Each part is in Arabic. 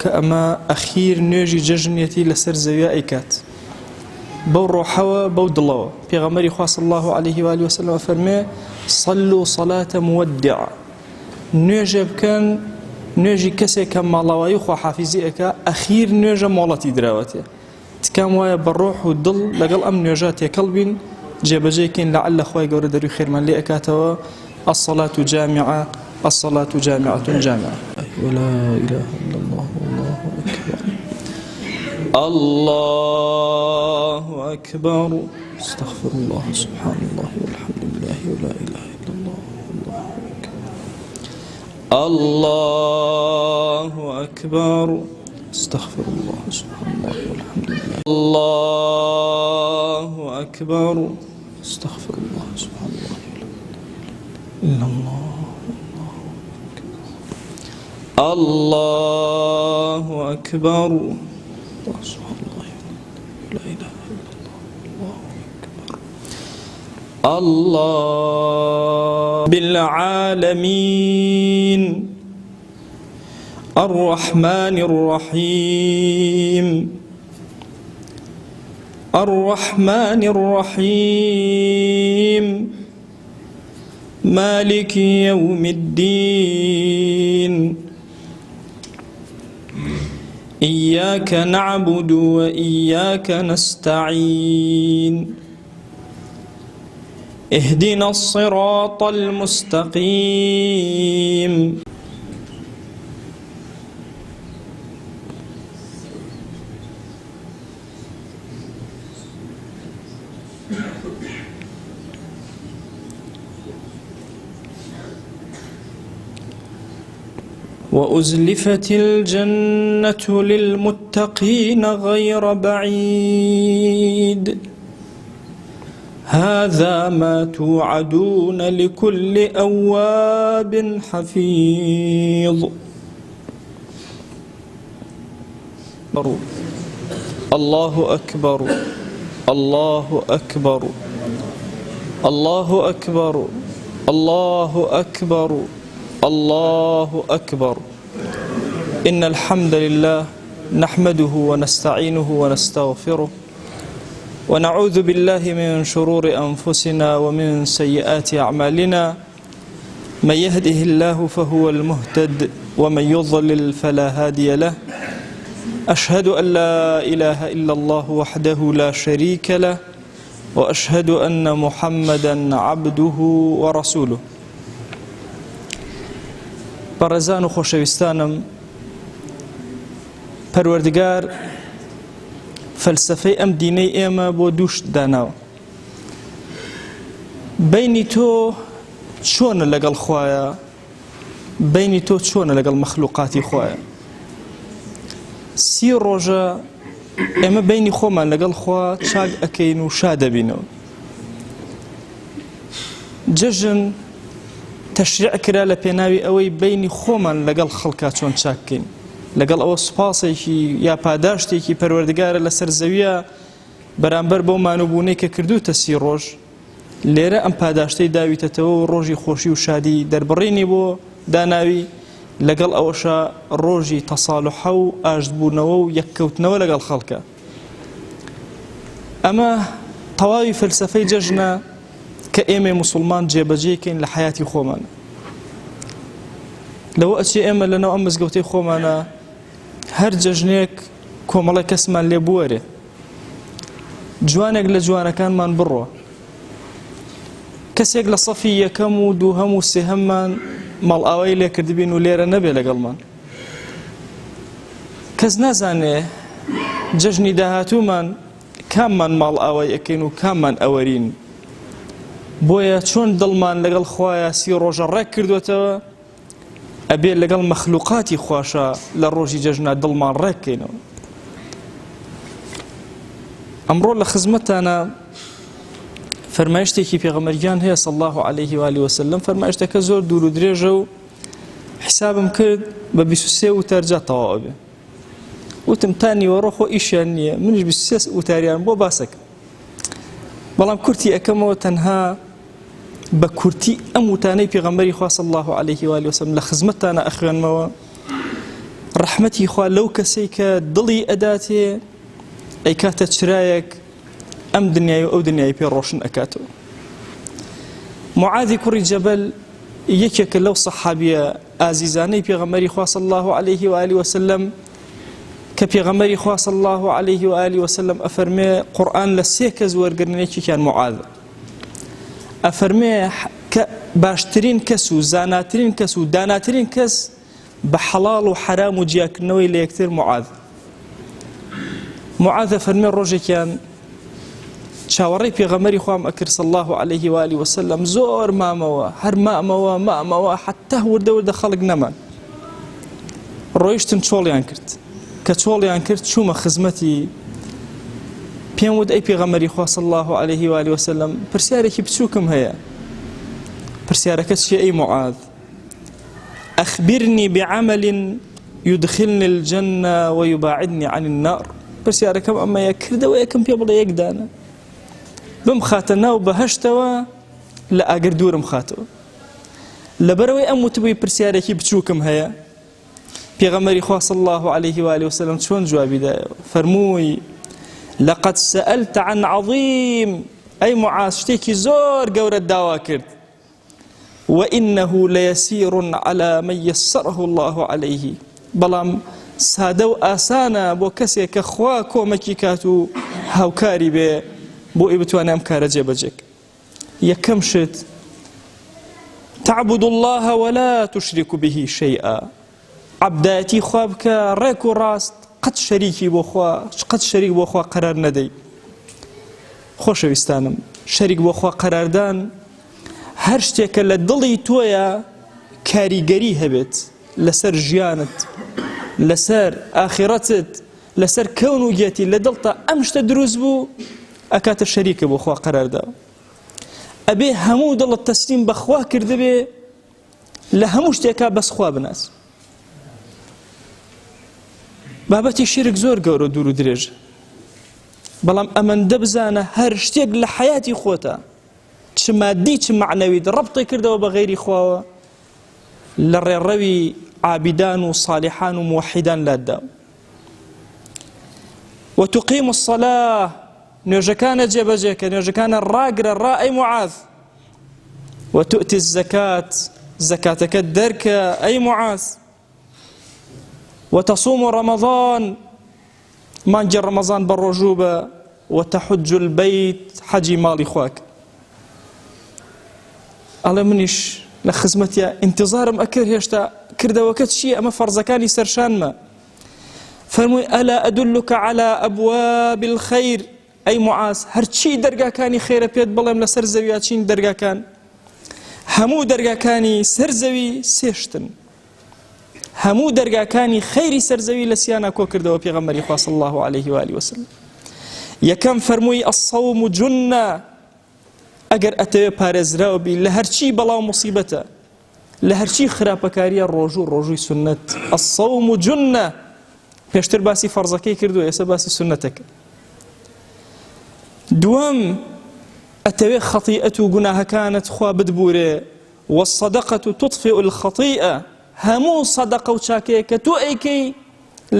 كأما أخير نيجي ججنيتي لسر زويا إكات بو روحوا بو دلوا في غمري خاص الله عليه وآله وسلم فرمي صلوا صلاة مودع نيجي كان نيجي كسي كما الله يخوى حافظي أكا أخير نيجي مولتي دراوتي تكام ويا بالروح والدل لقل أم نيجاتي قلب جيبجيكين لعل أخوي قول دري خير من لي أكاتوا الصلاة جامعة الصلاة جامعة جامعة ولا إله إلا الله والله أكبر الله أكبر استغفر الله سبحان الله والحمد لله ولا إله إلا الله الله أكبر استغفر الله سبحان الله والحمد لله الله أكبر استغفر الله سبحان الله إلا الله الله أكبر سبحان الله لا إله إلا الله الله أكبر الله بالعالمين الرحمن الرحيم الرحمن الرحيم مالك يوم الدين إياك نعبد وإياك نستعين اهدنا الصراط المستقيم وأزلفت الجنة للمتقين غير بعيد هذا ما توعدون لكل أواب حفيظ الله أكبر الله أكبر الله أكبر الله أكبر الله أكبر إن الحمد لله نحمده ونستعينه ونستغفره ونعوذ بالله من شرور أنفسنا ومن سيئات أعمالنا من يهده الله فهو المهتد ومن يضلل فلا هادي له أشهد أن لا إله إلا الله وحده لا شريك له وأشهد أن محمدا عبده ورسوله بەڕێزان و خۆشەویستانم پەروەردگار فەلسەفەی ئەم دینەی ئێمە بۆ دووشت داناوە بەینی تۆ چۆنە لەگەڵ خوایە بەینی تۆ چۆنە لەگەڵ مەخلوقاتی خوایە سی ڕۆژە ئێمە بەینی خۆمان لەگەڵ خوا چاک ئەکەین و شا دەبینەوە جەژن تشریع کرا لە پێناوی ئەوەی بینی خۆمان لەگەڵ خەڵکا چۆن چاککەین لەگەڵ ئەوە سوپاسێکی یا پاداشتێکی پەروەردگارە لەسەر زەویە بەرامبەر بەو مانوبوونەی کە کردوتە سی ڕۆژ لێرە ئەم پاداشتەی داویتەتەوە و ڕۆژی خۆشی و شادی دەربڕینی بۆ داناوی لەگەڵ ئەوەشە ڕۆژی تەساڵحە و ئاشتبوونەوە و یەککەوتنەوە لەگەڵ خەڵکە ئەمە تەواوی فەلسەفەی جەژنە کە ئێمە موسڵمان جێبەجێکەین لە حیاتی خۆمانە لەوە ئەچێ ئێمە لەناو ئەم مزگەوتەی خۆمانە هەر جەژنێک کۆمەڵی کەسمان لێ بوەرێ جوانێک لە جوانەکانمان بڕۆ کەسێک لە سەفی یەکەم و دووهەم و سێهەممان مەڵئاوای لێ کردبین و لێرە نەبێ لەگەڵمان کەس نازانێ جەژنی داهاتوومان کاممان ماڵئاوای ئەکەین و کاممان ئەوەرین بۆیە چۆن دڵمان لەگەڵ خوایە سی ڕۆژە ڕێک کردوێتەوە ئەبێ لەگەڵ مەخلوقاتی خواشە لە ڕۆژی جەژنە دڵمان ڕێککەینەوە ئەمڕۆ لە خزمەتانە فەرمایشتێکی پێغەمبەریان هەیە صلی الله عليه و آله وسلم فەرمایشتەکە زۆر دوور و درێژە و حسابم کرد بە 23 وتارجا تەواو بێ وتم تا نیوەڕۆ خۆ ئیشیان نییە منیش 23 وتاریان بۆ باسەکە بەڵام کورتی ئەەکەمەوە تەنها بە کورتی ئەم وتانەی پێغەمبەری خوا صلی الله عليه و آله وسلم لە خزمەتتانە ئەخوێنمەوە ڕەحمەتی خوا لەو کەسەی کە دڵی ئەداتێ ئەیکاتە چرایەک ئەم دنیای و ئەو دنیای پێ ڕۆشن ئەکاتەوە. معاذی کوڕی جەبەل یەکێکە لەو سەحابیە ئازیزانەی پێغەمبەری خوا صلی الله عليه و آله وسلم کە پێغەمبەری خوا صلی الله عليه و آله وسلم ئەفەرمێ قورئان لە سێ کەس وەرگرتنێکیان معاذ ئەفەرمێ کە باشترین کەس و زاناترین کەس و داناترین کەس بە حەڵاڵ و حەرام و جیاکردنەوەی لە یەکتر معاذ ئەفەرمێ ڕۆژێکیان چاوەڕێی پێغەمبەری خوام ئەکرد صلی الله عليه و آله وسلم زۆر مامەوە هەر مامەوە حتا وردە وردە خەڵک نەمان ڕۆیشتن چۆڵیان کرد کە چۆڵیان کرد چوومە خزمەتی پێم وت ئەی پێغەمبەری خوا صلی الله عليه و آله وسلم پرسیارێکی بچووکم هەیە پرسیارەکە چییە ئەی معاذ أخبرني بعمل يدخلني الجنة ويباعدني عن النار پرسیارەکەم ئەمەیە کردەوە یەکەم پێ بڵێ یەک دانە بم خاتە ناو بەهەشتەوە لە ئاگر دوورم خاتەوە لەبەرەوەی ئەم وتبووی پرسیارێکی بچووکم هەیە پێغەمبەری خوا صلی الله عليه و آله وسلم چۆن جوابی دایەوە فەرمووی لقد سألت عن عظيم أي معاذ شتێکی زۆر گەورە داوا کرد وإنه ليسير على من يسره الله عليه بەڵام سادە و ئاسانە بۆ کەسێک کە خوا کۆمەکی کات و هاوکاری بێ بۆ ئێ بتوانێ ئەم کارە جێبەجێک یەکەم شت تعبد الله ولا تشرك به شيئا عبدایەتی خوا بکە ڕێک و ڕاست قەت شەریکی بۆ خوا قەت شەریک بۆ خوا قەرار نەدەی خۆشەویستانم شەریک بۆ خوا قەراردان هەر شتێکە لە دڵی تۆیە کاریگەری هەبێت لەسەر ژیانت لەسەر ئاخرەتت لەسەر کەون و گێتی لە دڵتا ئەم شتە دروست بوو ئەکاتە شەریکە بۆ خوا قەراردا ئەبێ هەموو دڵت تەسلیم بەخوا کردبێ لە هەموو شتێکا بەس خوا بناس بابەتی شیرک زۆر گەورە دوور و درێژە بەڵام ئەمەندە بزانە هەر شتێک لە حەیاتی خۆتە چ مادی چ معنەویت ڕەبطی کردەوە بە غەیری خواوە لە ڕێڕەوی عابدان و صالحان و موحدان لاداو وتقيم الصلاة نوێژەکانە جێبەجێکە نوێژەکانە ڕاگرە ڕا ئەی معاذ وتؤتي الزكاة زكاتەکەت دەرکە ئەی معاذ وتصوم رمضان مانجی ڕەمەزان بە ڕۆژوو بە وتحج البيت حەجی ماڵی خواک ئەڵێ منیش لە خزمەتیە انتظارم ئەکرد هێشتا کردەوەکە چییە ئەمە فەرزەکانی سەرشانمە فەرمووی ئەلا ئەدلك على أبواب الخير ئەی معاذ هەرچی دەرگاکانی خێرە پێت بڵێم لەسەر زەویە چین دەرگاکان هەموو دەرگاکانی سەر زەوی سێشتن هەموو دەرگاکانی خەیری سەرزەوی لە سیانە کۆ کردەوە پێغەمبەری خوا صلی الله عليه و آله وسلم یەکەم فەرمووی الصوم جنة ئەگەر ئەتەوێ پارێزراوە بی لە هەرچی بەڵاو موسیبەتە لە هەرچی خراپەکاریە ڕۆژووی سنەت الصوم جنة پێشتر باسی فەرزەکەی کردو ئێستا باسی سنەتەکە دووەم ئەتەوێ خەطیئەت و گوناهەکانت خوا بتبورێ والصدقة تطفئ الخطيئة هەموو سەدەقە و چاکەیە کە تۆ ئەیکەی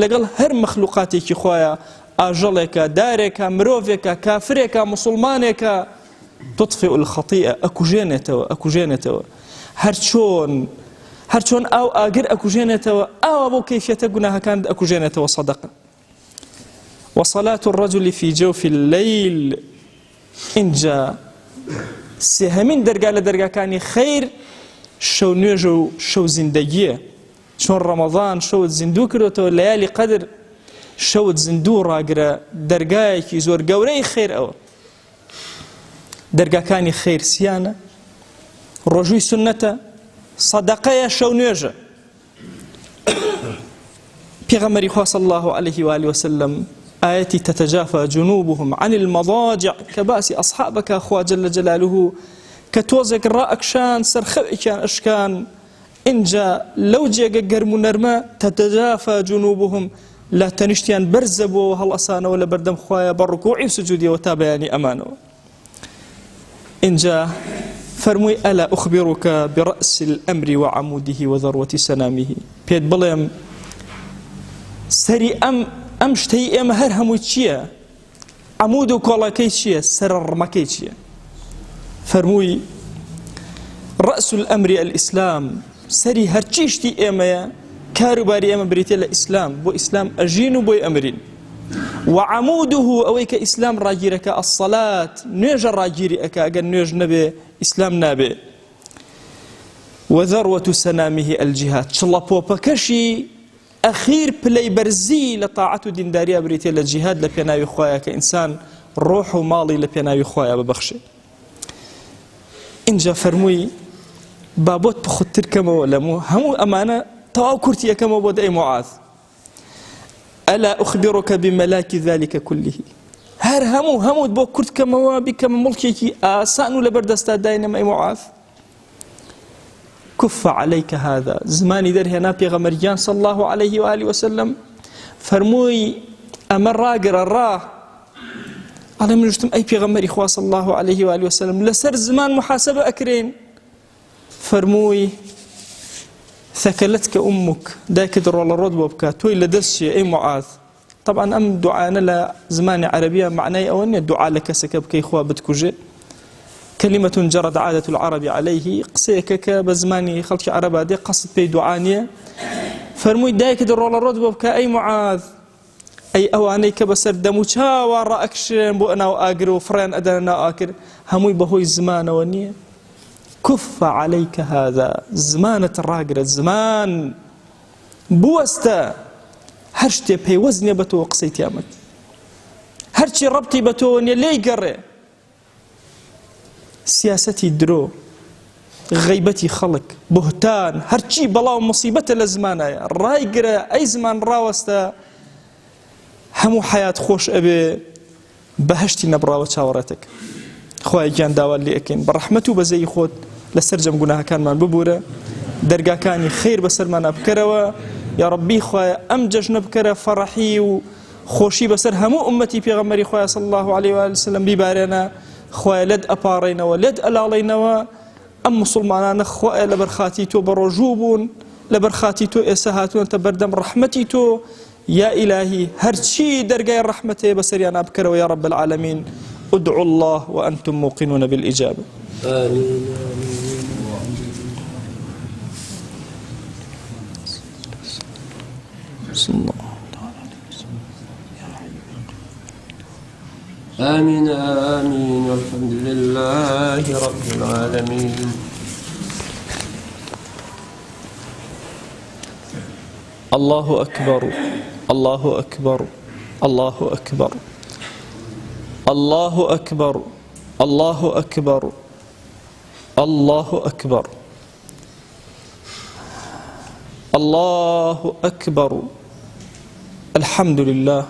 لەگەڵ هەر مەخلوقاتێکی خوایە ئاژەڵێکە دارێکە مرۆڤێکە کافرێکە موسڵمانێکە تطفئ الخطيئة ئەکوژێنێتەوە هەرچۆن ئاو ئاگر ئەکوژێنێتەوە ئاوا بۆ کەیفیەتە گوناهەکان ئەکوژێنێتەوە سەدەقە وصلاة الرجل في جوف الليل اینجا سێهەمین دەرگا لە دەرگاکانی خەیر شەو نوێژە و شەو زیندەگیە چۆن ڕەمەضان شەوت زیندوو کردوتەوە لەیالی قەدر شەوت زیندوو ڕاگرە دەرگایەکی زۆر گەورەی خێر ئەوە دەرگاکانی خێر سیانە ڕۆژووی سنەتە سەدەقەیە شەو نوێژە پێغەمبەری خوا صلی الله عليه و آله وسلم آيتي تتجافى جنوبهم عن المضاجع كباسي أصحابك أخوة جل جلاله كتوزك رأكشان سرخوئكان أشكان إنجا لو جيغا قرم نرما تتجافى جنوبهم لا تنشتيان برزبوا هل أسانا ولا بردم خوايا بالركوع وسجودي وتابعاني أمانه إنجا فرموي ألا أخبرك برأس الأمر وعموده وذروة سنامه بيد بليم سەری ئەم شتەی ئێمە هەر هەمووی چییە؟ عەمود و کۆڵەکەی چییە؟ سەرڕمەکەی چییە؟ فەرمووی ڕەس الئەمری ئەلئیسلام، سەری هەرچی شتی ئێمەیە کاروباری ئێمە بریتێ لە ئیسلام، بۆ ئیسلام ئەژین و بۆی ئەمرین. وعەموده ئەوەی کە ئیسلام ڕاگیرەکە ئەسەڵات، نوێژە ڕاگیری ئەکا، ئەگەر نوێژ نەبێ ئیسلام نابێ. وذروة سنامه الجهاد، چڵەپۆپەکەشی ئەخیر پلەی بەرزی لە تاعەت و دینداریە بریتێ لە جیهاد لە پێناوی خۆیە، کە ئینسان ڕۆح و ماڵی لە پێناوی خۆیە ببەخشێ. اینجا فەرمووی با بۆت بخوتتر کەمەوە لەموو هەموو ئەمانە تەواو کورتی یەکەمەوە بۆ دەی معاذ. ئەلا ئوخبرك بمەلاکی ذلك كله، هەر هەمووت بۆ کورت کەمەوە بیکەمە مڵکێکی ئاسان و لەبەردەستا داینەمە ئەی معاذ. كف عليك هذا، زماني درهنا بيغمريان صلى الله عليه وآله وسلم فرموي أمر راقر الراه على من جتم أي بيغمري خوا صلى الله عليه وآله وسلم لسر زمان محاسبة أكرين. فرموي ثكلتك أمك، داك در والله رد وبكا توي لدرسي أي معاذ. طبعا أم دعانا لزمان عربية معناه أو أن الدعاء لك سكبكي خوا بتكوجي، كلمة جرت عادة العرب عليه، قسيك بزماني خلق عرب هذه قصد بي دعانية. فرموي دايك در والله رد وبكا أي معاذ، أي أوانيك بسر دموشا ورأكشن بو أنا وآقر وفرين أدانا آكر هموي بهوي زمان ونية. كف عليك هذا، زمانة الراقر الزمان بوستا هرشتي بي وزني بتو قصيت يامك، هرشي ربطي بتو ونيا لي قري سياستي درو، غيبتي خلق، بهتان، هرشي بلاو مصيبة لزمانا رايقرة أي زمان راوستا همو حياة خوش أبي بهشتي نبراوة شاورتك. خواهي كان داوال لي أكين برحمته بزي خود لسرجم قناها كان من ببورة درقا كاني خير بسر ما نبكروا يا ربي خواهي أمجج نبكرة فرحي وخوشي بسر همو أمتي في غمري خواهي صلى الله عليه وآله وسلم ببارنا خواهي لد أبارينا ولد ألالينا أم مسلمانا خواهي لبرخاتي تو بروجوبون لبرخاتي تو إسهاتون تبردم رحمتي تو يا إلهي هرشي درقاي الرحمة بسريانا بكروا يا رب العالمين. ادعوا الله وأنتم موقنون بالإجابة. آمين. صلى الله آمين آمين والحمد لله رب العالمين. الله أكبر الله أكبر الله أكبر الله أكبر الله أكبر الله أكبر الله أكبر. الحمد لله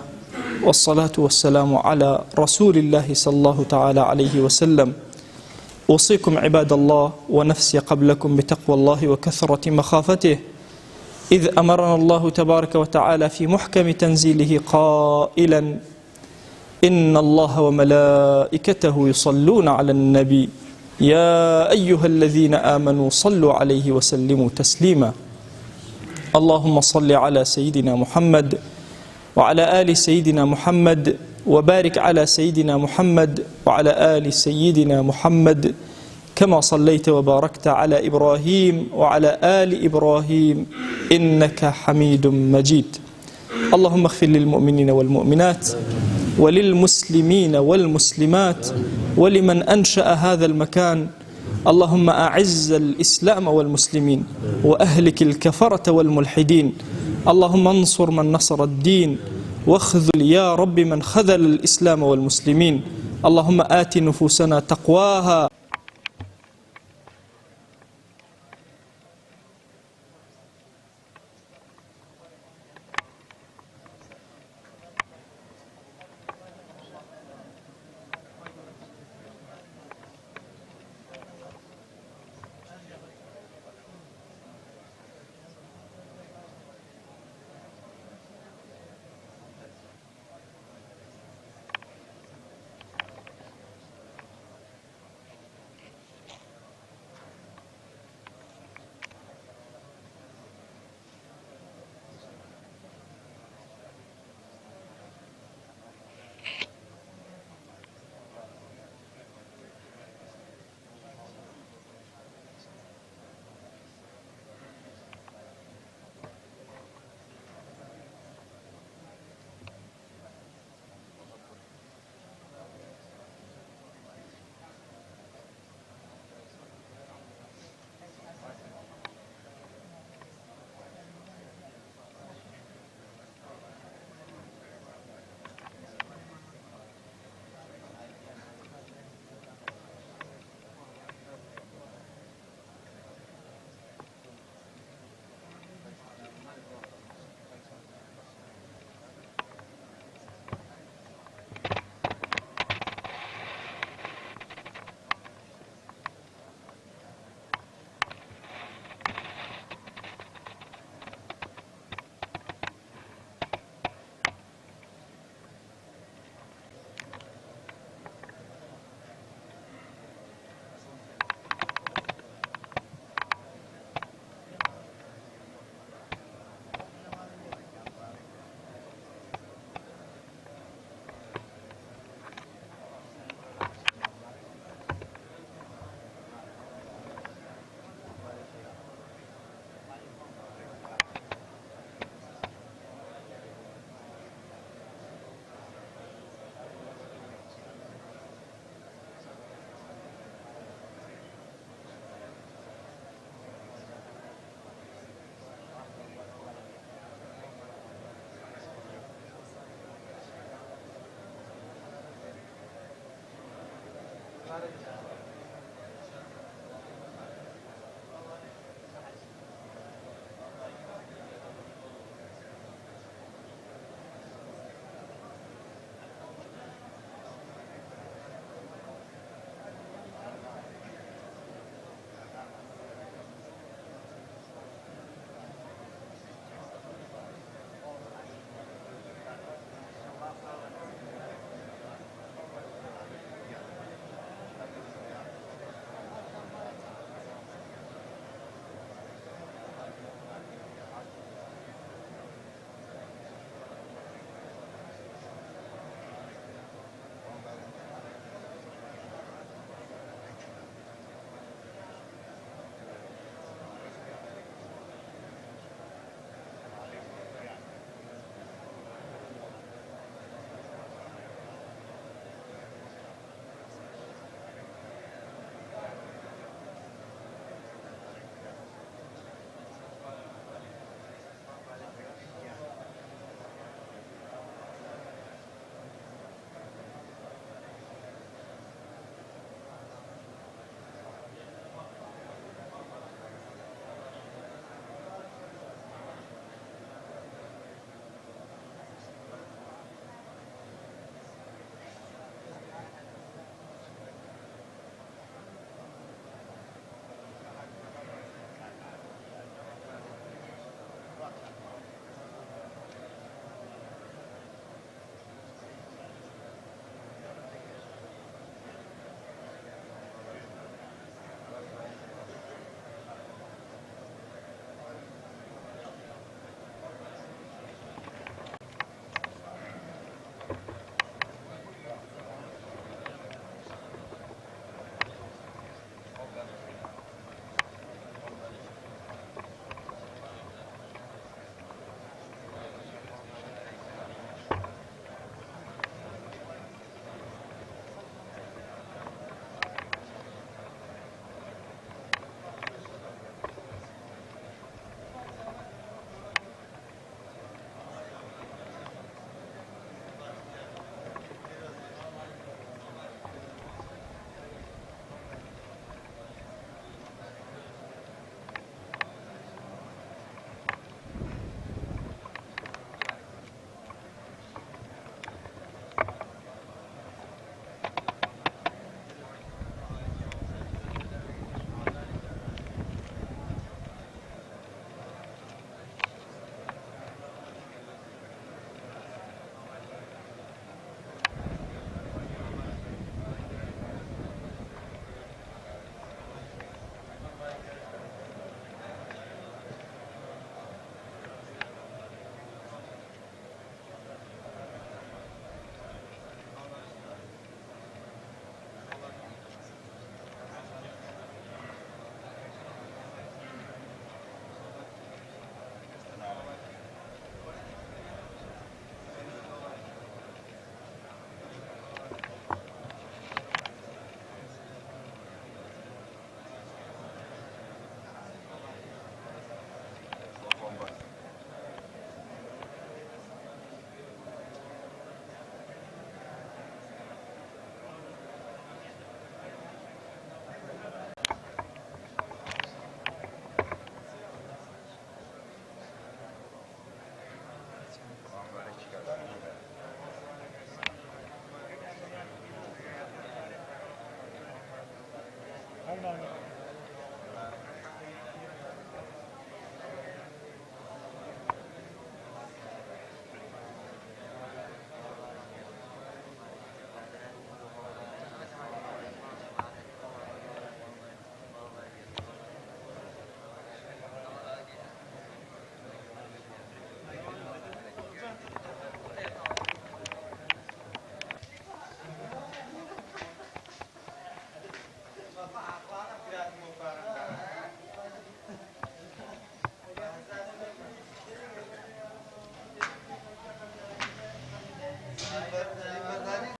والصلاة والسلام على رسول الله صلى الله تعالى عليه وسلم. أوصيكم عباد الله ونفسي قبلكم بتقوى الله وكثرة مخافته، إذ أمرنا الله تبارك وتعالى في محكم تنزيله قائلا: إن الله وملائكته يصلون على النبي يا أيها الذين آمنوا صلوا عليه وسلموا تسليما. اللهم صل على سيدنا محمد وعلى آل سيدنا محمد وبارك على سيدنا محمد وعلى آل سيدنا محمد كما صليت وباركت على إبراهيم وعلى آل إبراهيم إنك حميد مجيد. اللهم اغفر للمؤمنين والمؤمنات وللمسلمين والمسلمات ولمن أنشأ هذا المكان. اللهم أعز الإسلام والمسلمين وأهلك الكفرة والملحدين. اللهم انصر من نصر الدين واخذل يا رب من خذل الإسلام والمسلمين. اللهم آت نفوسنا تقواها.